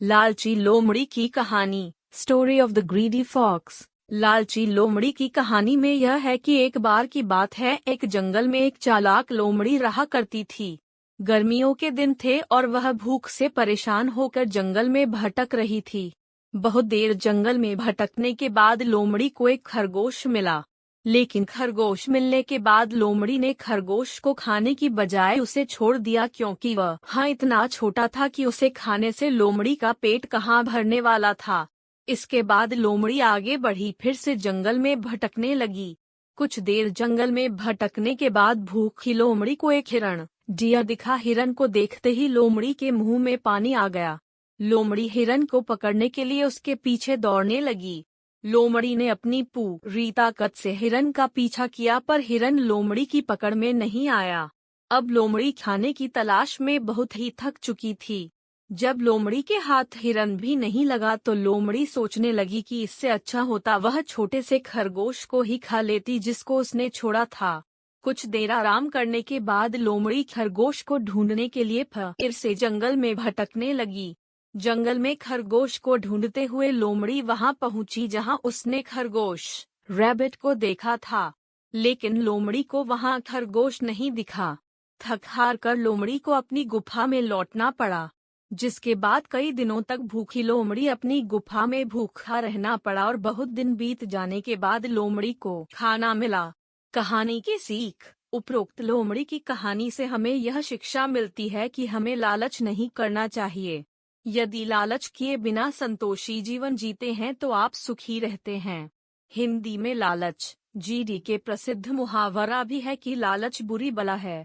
लालची लोमड़ी की कहानी। Story of the greedy fox. लालची लोमड़ी की कहानी में यह है कि एक बार की बात है, एक जंगल में एक चालाक लोमड़ी रहा करती थी। गर्मियों के दिन थे और वह भूख से परेशान होकर जंगल में भटक रही थी। बहुत देर जंगल में भटकने के बाद लोमड़ी को एक खरगोश मिला। लेकिन खरगोश मिलने के बाद लोमड़ी ने खरगोश को खाने की बजाय उसे छोड़ दिया, क्योंकि वह इतना छोटा था कि उसे खाने से लोमड़ी का पेट कहाँ भरने वाला था। इसके बाद लोमड़ी आगे बढ़ी, फिर से जंगल में भटकने लगी। कुछ देर जंगल में भटकने के बाद भूखी लोमड़ी को एक हिरण डियर दिखा। हिरण को देखते ही लोमड़ी के मुंह में पानी आ गया। लोमड़ी हिरण को पकड़ने के लिए उसके पीछे दौड़ने लगी। लोमड़ी ने अपनी पूरी ताकत से हिरण का पीछा किया, पर हिरण लोमड़ी की पकड़ में नहीं आया। अब लोमड़ी खाने की तलाश में बहुत ही थक चुकी थी। जब लोमड़ी के हाथ हिरण भी नहीं लगा तो लोमड़ी सोचने लगी कि इससे अच्छा होता वह छोटे से खरगोश को ही खा लेती जिसको उसने छोड़ा था। कुछ देर आराम करने के बाद लोमड़ी खरगोश को ढूंढने के लिए फिर से जंगल में भटकने लगी। जंगल में खरगोश को ढूंढते हुए लोमड़ी वहां पहुंची जहां उसने खरगोश रैबिट को देखा था। लेकिन लोमड़ी को वहां खरगोश नहीं दिखा। थक हार कर लोमड़ी को अपनी गुफा में लौटना पड़ा, जिसके बाद कई दिनों तक भूखी लोमड़ी अपनी गुफा में भूखा रहना पड़ा और बहुत दिन बीत जाने के बाद लोमड़ी को खाना मिला। कहानी की सीख। उपरोक्त लोमड़ी की कहानी से हमें यह शिक्षा मिलती है कि हमें लालच नहीं करना चाहिए। यदि लालच किए बिना संतोषी जीवन जीते हैं तो आप सुखी रहते हैं। हिंदी में लालच जीडी के प्रसिद्ध मुहावरा भी है कि लालच बुरी बला है।